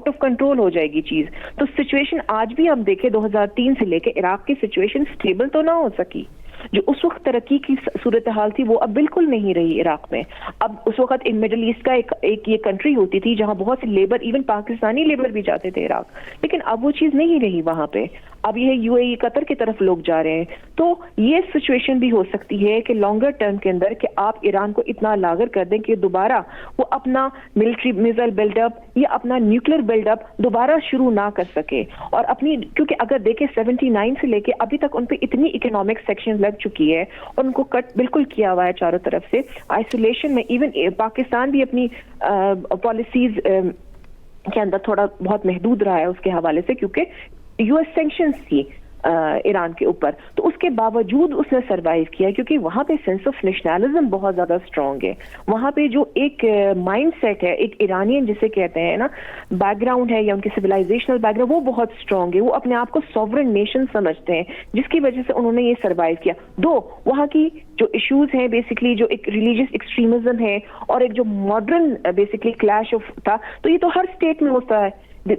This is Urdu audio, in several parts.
آؤٹ آف کنٹرول ہو جائے گی چیز. تو سچویشن آج بھی ہم دیکھیں 2003 سے لے کے عراق کی سچویشن اسٹیبل تو نہ ہو سکی. جو اس وقت ترقی کی صورتحال تھی وہ اب بالکل نہیں رہی عراق میں. اب اس وقت ایک مڈل ایسٹ کا ایک یہ کنٹری ہوتی تھی جہاں بہت سے لیبر، ایون پاکستانی لیبر بھی جاتے تھے عراق، لیکن اب وہ چیز نہیں رہی وہاں پہ. اب یہ یو اے ای قطر کی طرف لوگ جا رہے ہیں. تو یہ سچویشن بھی ہو سکتی ہے کہ لانگر ٹرم کے اندر کہ آپ ایران کو اتنا لاغر کر دیں کہ دوبارہ وہ اپنا ملٹری میزائل بلڈ اپ یا اپنا نیوکلیر بلڈ اپ دوبارہ شروع نہ کر سکے. اور اپنی، کیونکہ اگر دیکھیں 79 سے لے کے ابھی تک ان پہ اتنی اکنامک سیکشن لگ چکی ہے اور ان کو کٹ بالکل کیا ہوا ہے چاروں طرف سے. آئسولیشن میں ایون پاکستان بھی اپنی پالیسیز کے اندر تھوڑا بہت محدود رہا ہے اس کے حوالے سے، کیونکہ یو ایس سینکشنز تھی ایران کے اوپر. تو اس کے باوجود اس نے سروائیو کیا کیونکہ وہاں پہ سینس آف نیشنلزم بہت زیادہ اسٹرانگ ہے. وہاں پہ جو ایک مائنڈ سیٹ ہے، ایک ایرانین جسے کہتے ہیں نا، بیک گراؤنڈ ہے یا ان کی سویلائزیشنل بیک گراؤنڈ، وہ بہت اسٹرانگ ہے. وہ اپنے آپ کو سوورن نیشن سمجھتے ہیں، جس کی وجہ سے انہوں نے یہ سروائیو کیا. دو وہاں کی جو ایشوز ہیں بیسکلی جو ایک ریلیجیس ایکسٹریمزم ہے اور ایک جو ماڈرن بیسکلی کلیش آف تھا، تو یہ تو ہر اسٹیٹ میں ہوتا ہے.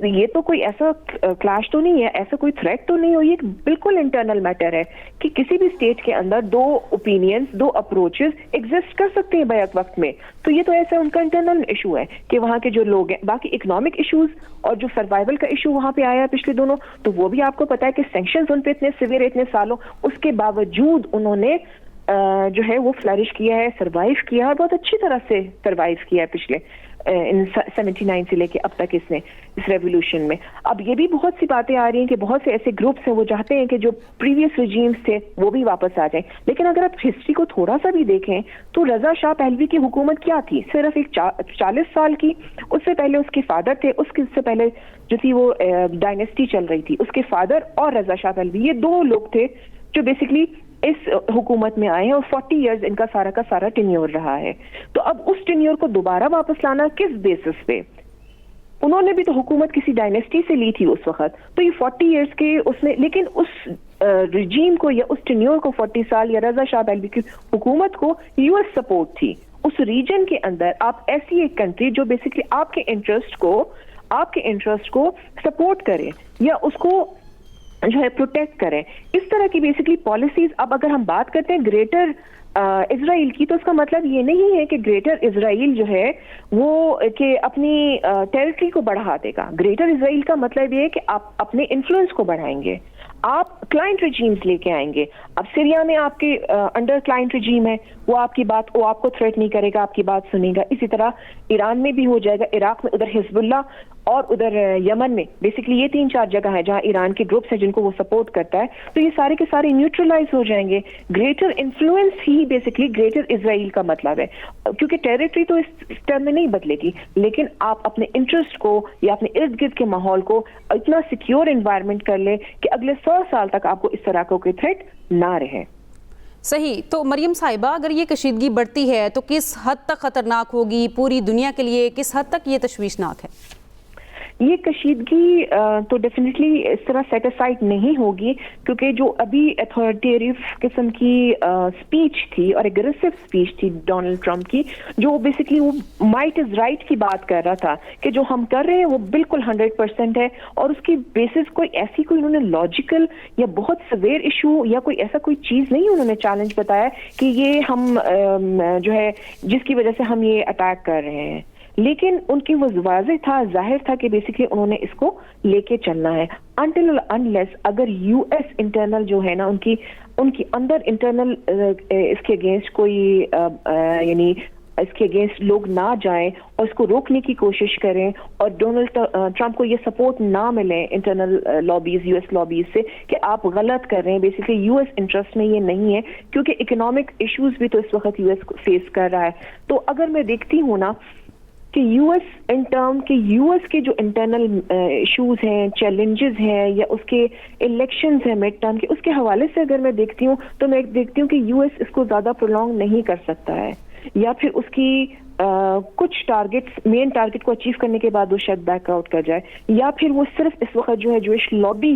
یہ تو کوئی ایسا کلیش تو نہیں ہے، ایسا کوئی تھریٹ تو نہیں ہو. یہ بالکل انٹرنل میٹر ہے کہ کسی بھی اسٹیٹ کے اندر دو اوپینینز، دو اپروچز ایگزسٹ کر سکتے ہیں بیک وقت میں. تو یہ تو ایسا ان کا انٹرنل ایشو ہے کہ وہاں کے جو لوگ ہیں. باقی اکنامک ایشوز اور جو سروائیول کا ایشو وہاں پہ آیا ہے پچھلے دونوں، تو وہ بھی آپ کو پتا ہے کہ سینکشنز ان پہ اتنے سیویئر اتنے سالوں، اس کے باوجود انہوں نے جو ہے وہ فلرش کیا ہے، سروائیو کیا ہے، بہت اچھی طرح سے سروائیو کیا ہے پچھلے 79 سے لے کے اب تک اس ریولیوشن میں. اب یہ بھی بہت سی باتیں آ رہی ہیں کہ بہت سے ایسے گروپس ہیں وہ چاہتے ہیں کہ جو پریویس ریجیمز تھے وہ بھی واپس آ جائیں. لیکن اگر آپ ہسٹری کو تھوڑا سا بھی دیکھیں تو رضا شاہ پہلوی کی حکومت کیا تھی؟ صرف ایک 40 سال کی. اس سے پہلے اس کے فادر تھے، اس سے پہلے جو تھی وہ ڈائنیسٹی چل رہی تھی. اس کے فادر اور رضا شاہ پہلوی، یہ دو لوگ تھے جو بیسکلی اس حکومت میں آئے ہیں اور 40 ایئرز ان کا سارا ٹینیور رہا ہے. تو اب اس ٹینیور کو دوبارہ واپس لانا کس بیسس پہ؟ انہوں نے بھی تو حکومت کسی ڈائنیسٹی سے لی تھی اس وقت. تو یہ 40 ایئرز کے اس نے، لیکن اس رجیم کو یا اس ٹینیور کو 40 سال یا رضا شاہ پہلوی کی حکومت کو یو ایس سپورٹ تھی. اس ریجن کے اندر آپ ایسی ایک کنٹری جو بیسکلی آپ کے انٹرسٹ کو سپورٹ کرے یا اس کو جو ہے پروٹیکٹ کریں، اس طرح کی بیسکلی پالیسیز. اب اگر ہم بات کرتے ہیں گریٹر اسرائیل کی، تو اس کا مطلب یہ نہیں ہے کہ گریٹر اسرائیل جو ہے وہ کہ اپنی ٹیریٹری کو بڑھا دے گا. گریٹر اسرائیل کا مطلب یہ ہے کہ آپ اپنے انفلوئنس کو بڑھائیں گے، آپ کلائنٹ رجیمز لے کے آئیں گے. اب سیریا میں آپ کے انڈر کلائنٹ رجیم ہے، وہ آپ کو تھریٹ نہیں کرے گا، آپ کی بات سنے گا. اسی طرح ایران میں بھی ہو جائے گا، عراق میں ادھر حزب اللہ اور ادھر یمن میں بیسکلی یہ 3-4 جگہ ہے جہاں ایران کے گروپس ہیں جن کو وہ سپورٹ کرتا ہے. تو یہ سارے کے سارے نیوٹرلائز ہو جائیں گے. گریٹر انفلوئنس ہی بیسکلی گریٹر اسرائیل کا مطلب ہے، کیونکہ ٹیریٹری تو اس ٹرم میں نہیں بدلے گی، لیکن آپ اپنے انٹرسٹ کو یا اپنے ارد گرد کے ماحول کو اتنا سیکیور انوائرمنٹ کر لیں کہ اگلے 100 سال تک آپ کو اس طرح کا کوئی تھریٹ نہ رہے. صحیح. تو مریم صاحبہ، اگر یہ کشیدگی بڑھتی ہے تو کس حد تک خطرناک ہوگی پوری دنیا کے لیے؟ کس حد تک یہ تشویشناک ہے؟ یہ کشیدگی تو ڈیفینیٹلی اس طرح سیٹ اسائڈ نہیں ہوگی، کیونکہ جو ابھی اتھارٹیریو قسم کی اسپیچ تھی اور اگریسو اسپیچ تھی ڈونلڈ ٹرمپ کی، جو بیسکلی وہ مائٹ از رائٹ کی بات کر رہا تھا کہ جو ہم کر رہے ہیں وہ بالکل 100% ہے، اور اس کی بیسس کوئی ایسی کوئی انہوں نے لاجیکل یا بہت سویر ایشو یا کوئی ایسا کوئی چیز نہیں انہوں نے چیلنج بتایا کہ یہ ہم جو ہے جس کی وجہ سے ہم یہ اٹیک کر رہے ہیں. لیکن ان کی وہ واضح تھا، ظاہر تھا کہ بیسکلی انہوں نے اس کو لے کے چلنا ہے. انٹل انلیس اگر یو ایس انٹرنل جو ہے نا ان کی اندر انٹرنل اس کے اگینسٹ کوئی یعنی اس کے اگینسٹ لوگ نہ جائیں اور اس کو روکنے کی کوشش کریں، اور ڈونلڈ ٹرمپ کو یہ سپورٹ نہ ملے internal lobbies, U S lobbies سے کہ آپ غلط کر رہے ہیں. بیسکلی یو ایس انٹرسٹ میں یہ نہیں ہے، کیونکہ اکنامک ایشوز بھی تو اس وقت یو ایس فیس کر رہا ہے. تو اگر میں دیکھتی ہوں نا کہ یو ایس کے جو انٹرنل ایشوز ہیں، چیلنجز ہیں، یا اس کے الیکشنز ہیں مڈ ٹرم کے، اس کے حوالے سے اگر میں دیکھتی ہوں تو میں دیکھتی ہوں کہ یو ایس اس کو زیادہ پرولونگ نہیں کر سکتا ہے، یا پھر اس کی کچھ ٹارگیٹس مین ٹارگیٹ کو اچیو کرنے کے بعد وہ شاید بیک آؤٹ کر جائے، یا پھر وہ صرف اس وقت جو ہے جوئش لابی